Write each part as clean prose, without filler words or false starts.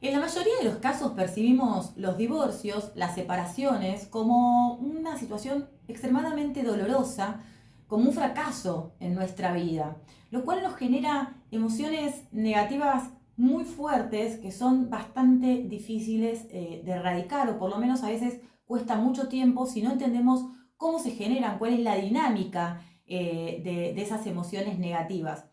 En la mayoría de los casos percibimos los divorcios, las separaciones, como una situación extremadamente dolorosa, como un fracaso en nuestra vida, lo cual nos genera emociones negativas muy fuertes que son bastante difíciles de erradicar, o por lo menos a veces cuesta mucho tiempo si no entendemos cómo se generan, cuál es la dinámica de esas emociones negativas.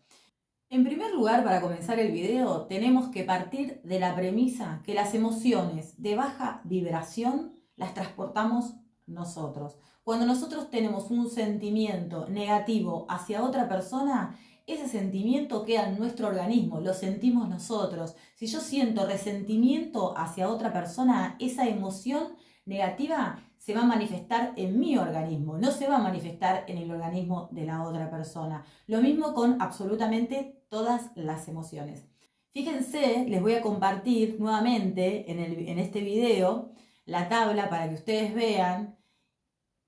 En primer lugar, para comenzar el video, tenemos que partir de la premisa que las emociones de baja vibración las transportamos nosotros. Cuando nosotros tenemos un sentimiento negativo hacia otra persona, ese sentimiento queda en nuestro organismo, lo sentimos nosotros. Si yo siento resentimiento hacia otra persona, esa emoción negativa se va a manifestar en mi organismo, no se va a manifestar en el organismo de la otra persona. Lo mismo con absolutamente todas las emociones. Fíjense, les voy a compartir nuevamente en este video la tabla para que ustedes vean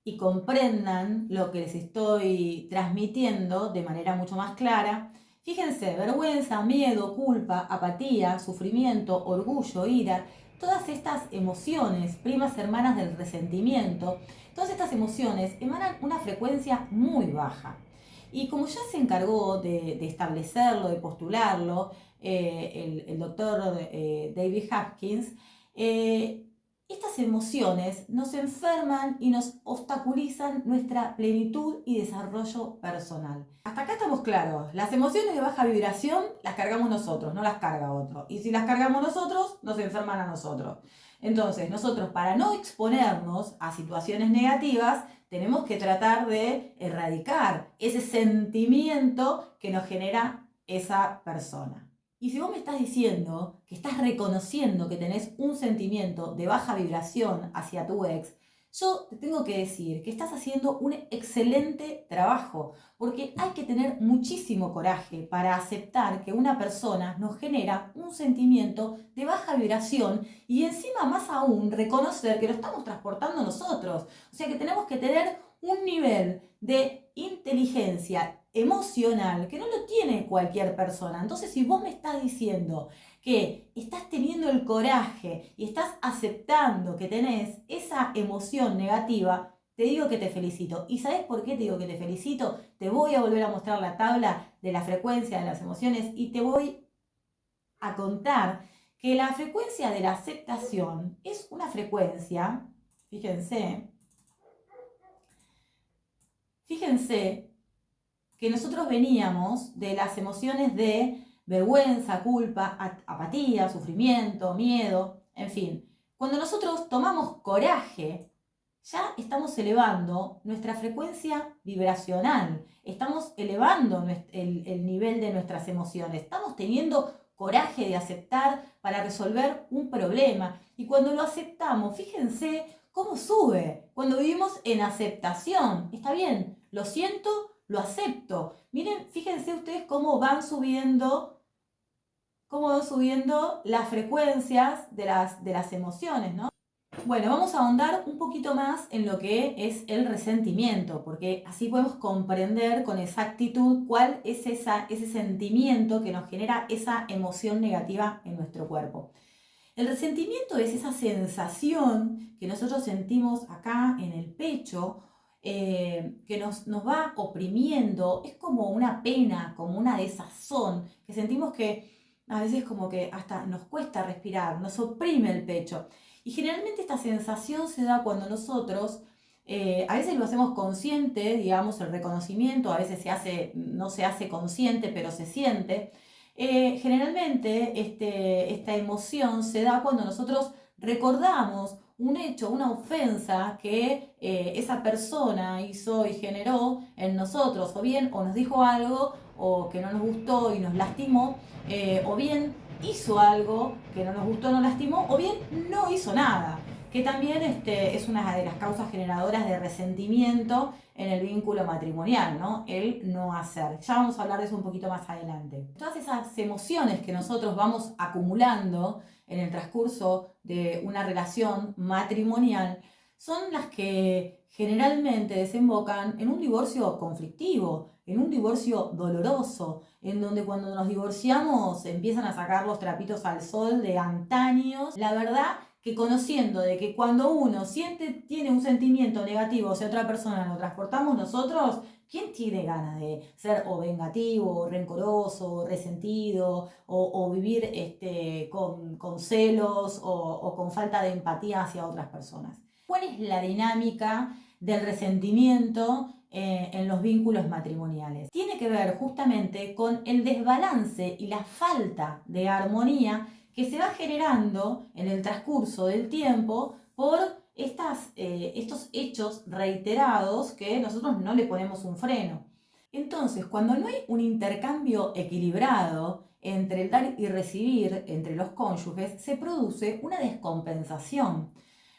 y comprendan lo que les estoy transmitiendo de manera mucho más clara. Fíjense, vergüenza, miedo, culpa, apatía, sufrimiento, orgullo, ira, todas estas emociones, primas hermanas del resentimiento, todas estas emociones emanan una frecuencia muy baja. Y como ya se encargó de establecerlo, de postularlo, el doctor David Hopkins, estas emociones nos enferman y nos obstaculizan nuestra plenitud y desarrollo personal. Hasta acá estamos claros. Las emociones de baja vibración las cargamos nosotros, no las carga otro. Y si las cargamos nosotros, nos enferman a nosotros. Entonces, nosotros para no exponernos a situaciones negativas, tenemos que tratar de erradicar ese sentimiento que nos genera esa persona. Y si vos me estás diciendo que estás reconociendo que tenés un sentimiento de baja vibración hacia tu ex, yo te tengo que decir que estás haciendo un excelente trabajo, porque hay que tener muchísimo coraje para aceptar que una persona nos genera un sentimiento de baja vibración y encima más aún reconocer que lo estamos transportando nosotros. O sea que tenemos que tener un nivel de inteligencia emocional que no lo tiene cualquier persona. Entonces, si vos me estás diciendo que estás teniendo el coraje y estás aceptando que tenés esa emoción negativa, te digo que te felicito. ¿Y sabes por qué te digo que te felicito? Te voy a volver a mostrar la tabla de la frecuencia de las emociones y te voy a contar que la frecuencia de la aceptación es una frecuencia, fíjense, fíjense que nosotros veníamos de las emociones de vergüenza, culpa, apatía, sufrimiento, miedo, en fin. Cuando nosotros tomamos coraje, ya estamos elevando nuestra frecuencia vibracional, estamos elevando el nivel de nuestras emociones, estamos teniendo coraje de aceptar para resolver un problema. Y cuando lo aceptamos, fíjense cómo sube, cuando vivimos en aceptación. Está bien, lo siento, lo acepto. Miren, fíjense ustedes cómo van subiendo las frecuencias de las emociones, ¿no? Bueno, vamos a ahondar un poquito más en lo que es el resentimiento, porque así podemos comprender con exactitud cuál es ese sentimiento que nos genera esa emoción negativa en nuestro cuerpo. El resentimiento es esa sensación que nosotros sentimos acá en el pecho, que nos va oprimiendo, es como una pena, como una desazón, que sentimos que a veces como que hasta nos cuesta respirar, nos oprime el pecho. Y generalmente esta sensación se da cuando nosotros, a veces lo hacemos consciente, digamos, el reconocimiento, a veces no se hace consciente, pero se siente. Generalmente esta emoción se da cuando nosotros recordamos un hecho, una ofensa que esa persona hizo y generó en nosotros, o bien o nos dijo algo o que no nos gustó y nos lastimó, o bien hizo algo que no nos gustó, nos lastimó, o bien no hizo nada, que también es una de las causas generadoras de resentimiento en el vínculo matrimonial, ¿no? El no hacer. Ya vamos a hablar de eso un poquito más adelante. Todas esas emociones que nosotros vamos acumulando en el transcurso de una relación matrimonial son las que generalmente desembocan en un divorcio conflictivo, en un divorcio doloroso, en donde cuando nos divorciamos empiezan a sacar los trapitos al sol de antaños. La verdad que conociendo de que cuando uno tiene un sentimiento negativo hacia otra persona, lo transportamos nosotros, ¿quién tiene ganas de ser o vengativo, o rencoroso, o resentido, o vivir con celos o con falta de empatía hacia otras personas? ¿Cuál es la dinámica del resentimiento en los vínculos matrimoniales? Tiene que ver justamente con el desbalance y la falta de armonía que se va generando en el transcurso del tiempo por estos hechos reiterados que nosotros no le ponemos un freno. Entonces, cuando no hay un intercambio equilibrado entre el dar y recibir entre los cónyuges, se produce una descompensación.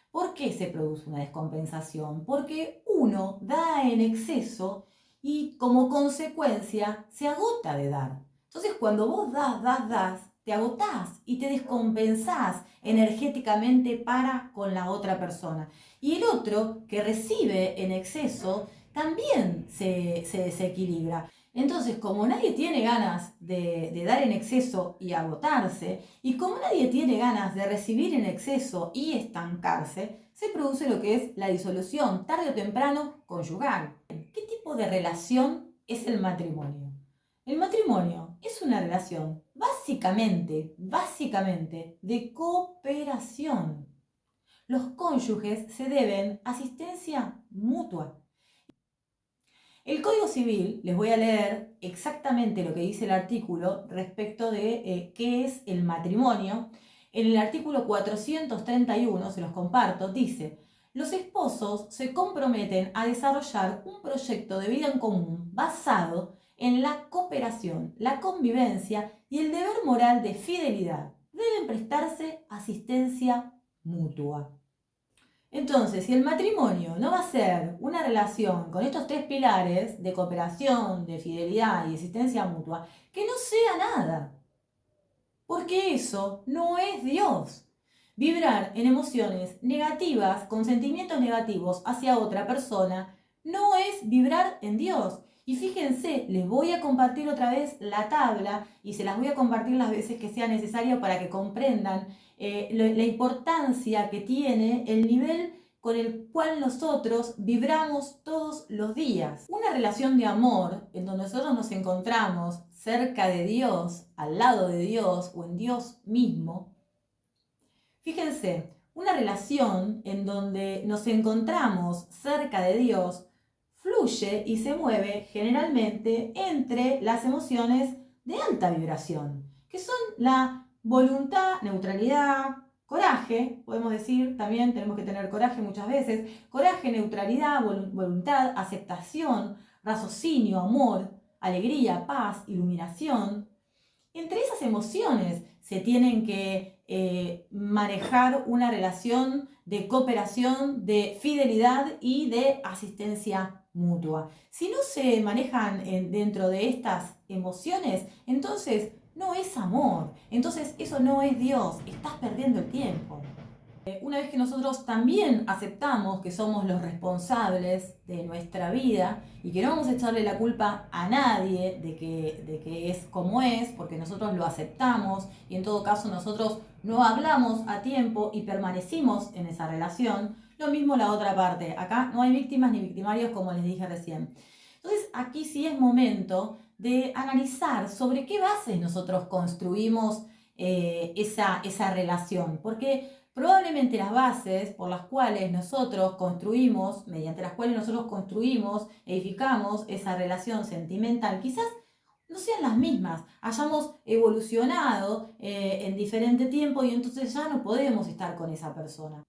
¿Por qué se produce una descompensación? Porque uno da en exceso y como consecuencia se agota de dar. Entonces, cuando vos das, te agotás y te descompensás energéticamente para con la otra persona. Y el otro que recibe en exceso también se desequilibra. Entonces, como nadie tiene ganas de dar en exceso y agotarse, y como nadie tiene ganas de recibir en exceso y estancarse, se produce lo que es la disolución, tarde o temprano, conyugal. ¿Qué tipo de relación es el matrimonio? El matrimonio es una relación básicamente, de cooperación. Los cónyuges se deben asistencia mutua. El Código Civil, les voy a leer exactamente lo que dice el artículo respecto de qué es el matrimonio. En el artículo 431, se los comparto, dice: los esposos se comprometen a desarrollar un proyecto de vida en común basado en la cooperación, la convivencia y el deber moral de fidelidad. Deben prestarse asistencia mutua. Entonces, si el matrimonio no va a ser una relación con estos tres pilares de cooperación, de fidelidad y existencia mutua, que no sea nada. Porque eso no es Dios. Vibrar en emociones negativas, con sentimientos negativos hacia otra persona, no es vibrar en Dios. Y fíjense, les voy a compartir otra vez la tabla y se las voy a compartir las veces que sea necesario para que comprendan la importancia que tiene el nivel con el cual nosotros vibramos todos los días. Una relación de amor en donde nosotros nos encontramos cerca de Dios, al lado de Dios o en Dios mismo. Fíjense, una relación en donde nos encontramos cerca de Dios fluye y se mueve generalmente entre las emociones de alta vibración, que son la voluntad, neutralidad, coraje, podemos decir, también tenemos que tener coraje muchas veces, coraje, neutralidad, voluntad, aceptación, raciocinio, amor, alegría, paz, iluminación. Entre esas emociones se tienen que manejar una relación de cooperación, de fidelidad y de asistencia mutua. Si no se manejan dentro de estas emociones, entonces no es amor, entonces eso no es Dios, estás perdiendo el tiempo. Una vez que nosotros también aceptamos que somos los responsables de nuestra vida y que no vamos a echarle la culpa a nadie de que es como es, porque nosotros lo aceptamos y en todo caso nosotros no hablamos a tiempo y permanecimos en esa relación, lo mismo la otra parte. Acá no hay víctimas ni victimarios, como les dije recién. Entonces aquí sí es momento de analizar sobre qué bases nosotros construimos esa relación, porque probablemente las bases por las cuales nosotros construimos, mediante las cuales nosotros construimos, edificamos esa relación sentimental, quizás no sean las mismas, hayamos evolucionado en diferente tiempo y entonces ya no podemos estar con esa persona.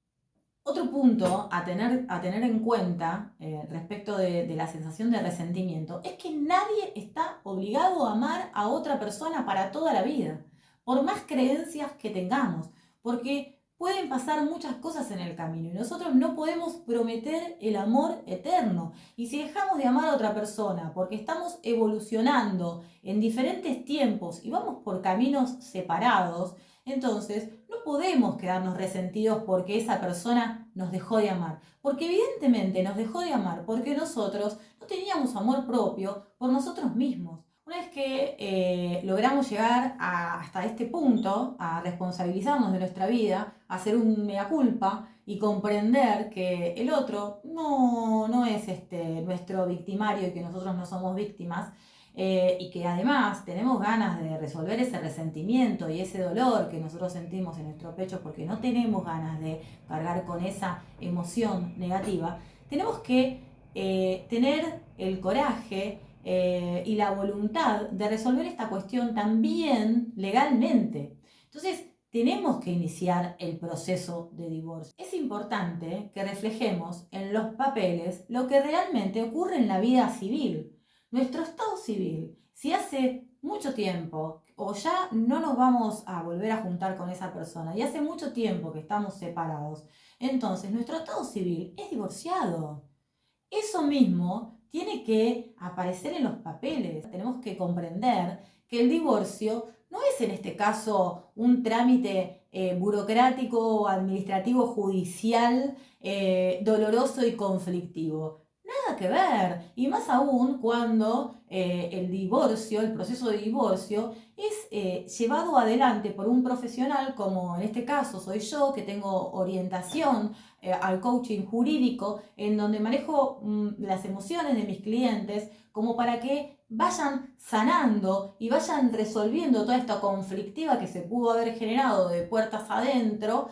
Otro punto a tener en cuenta respecto de la sensación de resentimiento es que nadie está obligado a amar a otra persona para toda la vida, por más creencias que tengamos, porque pueden pasar muchas cosas en el camino y nosotros no podemos prometer el amor eterno. Y si dejamos de amar a otra persona porque estamos evolucionando en diferentes tiempos y vamos por caminos separados, entonces no podemos quedarnos resentidos porque esa persona nos dejó de amar. Porque evidentemente nos dejó de amar porque nosotros no teníamos amor propio por nosotros mismos. Una vez que logramos llegar hasta este punto, a responsabilizarnos de nuestra vida, a hacer un mea culpa y comprender que el otro no es nuestro victimario y que nosotros no somos víctimas, y que además tenemos ganas de resolver ese resentimiento y ese dolor que nosotros sentimos en nuestro pecho porque no tenemos ganas de cargar con esa emoción negativa, tenemos que tener el coraje y la voluntad de resolver esta cuestión también legalmente. Entonces, tenemos que iniciar el proceso de divorcio. Es importante que reflejemos en los papeles lo que realmente ocurre en la vida civil. Nuestro estado civil, si hace mucho tiempo o ya no nos vamos a volver a juntar con esa persona y hace mucho tiempo que estamos separados, entonces nuestro estado civil es divorciado. Eso mismo tiene que aparecer en los papeles. Tenemos que comprender que el divorcio no es en este caso un trámite burocrático, administrativo, judicial, doloroso y conflictivo. Nada que ver, y más aún cuando el divorcio, el proceso de divorcio, es llevado adelante por un profesional como en este caso soy yo, que tengo orientación al coaching jurídico, en donde manejo las emociones de mis clientes como para que vayan sanando y vayan resolviendo toda esta conflictiva que se pudo haber generado de puertas adentro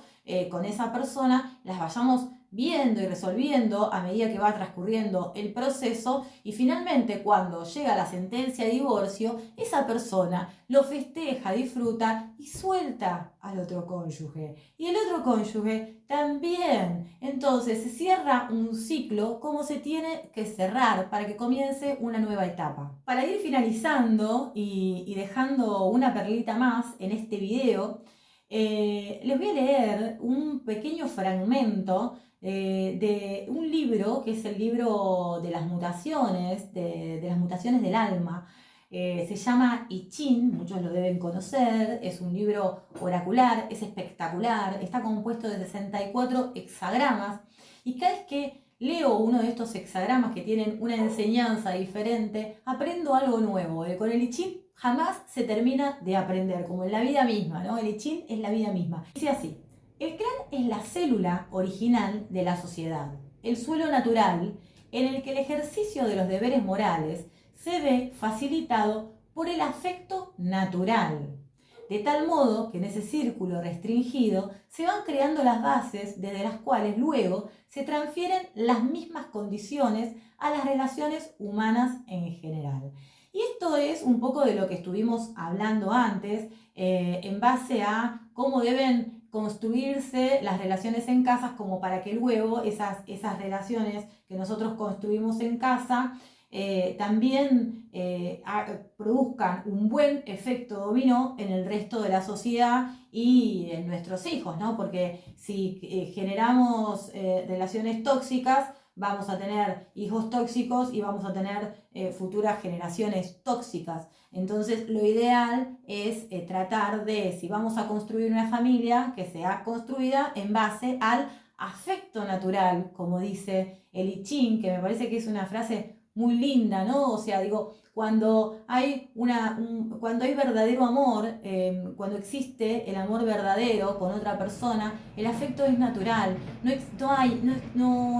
con esa persona, las vayamos viendo y resolviendo a medida que va transcurriendo el proceso, y finalmente cuando llega la sentencia de divorcio, esa persona lo festeja, disfruta y suelta al otro cónyuge. Y el otro cónyuge también. Entonces se cierra un ciclo como se tiene que cerrar para que comience una nueva etapa. Para ir finalizando y dejando una perlita más en este video, les voy a leer un pequeño fragmento de un libro que es el libro de las mutaciones, de las mutaciones del alma. Se llama I Ching, muchos lo deben conocer, es un libro oracular, es espectacular, está compuesto de 64 hexagramas, y cada vez que leo uno de estos hexagramas que tienen una enseñanza diferente, aprendo algo nuevo. Con el I Ching jamás se termina de aprender, como en la vida misma, ¿no? El I Ching es la vida misma. Dice así: el clan es la célula original de la sociedad, el suelo natural en el que el ejercicio de los deberes morales se ve facilitado por el afecto natural, de tal modo que en ese círculo restringido se van creando las bases desde las cuales luego se transfieren las mismas condiciones a las relaciones humanas en general. Y esto es un poco de lo que estuvimos hablando antes, en base a cómo deben construirse las relaciones en casas, como para que luego esas relaciones que nosotros construimos en casa también produzcan un buen efecto dominó en el resto de la sociedad y en nuestros hijos, ¿no? Porque si generamos relaciones tóxicas, vamos a tener hijos tóxicos y vamos a tener futuras generaciones tóxicas. Entonces lo ideal es tratar de, si vamos a construir una familia, que sea construida en base al afecto natural, como dice el I Ching, que me parece que es una frase muy linda, ¿no? O sea, digo, cuando hay verdadero amor, cuando existe el amor verdadero con otra persona, el afecto es natural, no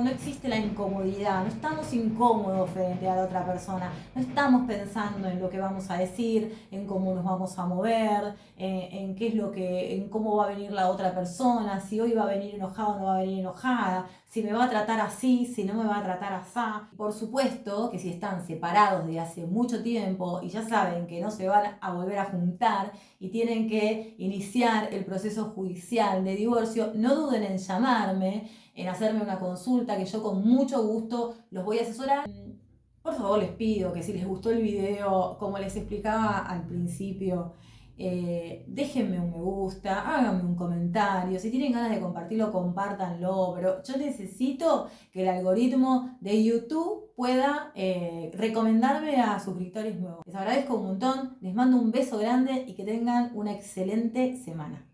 existe la incomodidad, no estamos incómodos frente a la otra persona, no estamos pensando en lo que vamos a decir, en cómo nos vamos a mover, en cómo va a venir la otra persona, si hoy va a venir enojado o no va a venir enojada, si me va a tratar así, si no me va a tratar asá. Por supuesto que si están separados de hace mucho tiempo y ya saben que no se van a volver a juntar y tienen que iniciar el proceso judicial de divorcio, no duden en llamarme, en hacerme una consulta, que yo con mucho gusto los voy a asesorar. Por favor, les pido que si les gustó el video, como les explicaba al principio, déjenme un me gusta, háganme un comentario, si tienen ganas de compartirlo, compártanlo, pero yo necesito que el algoritmo de YouTube pueda recomendarme a suscriptores nuevos. Les agradezco un montón, les mando un beso grande y que tengan una excelente semana.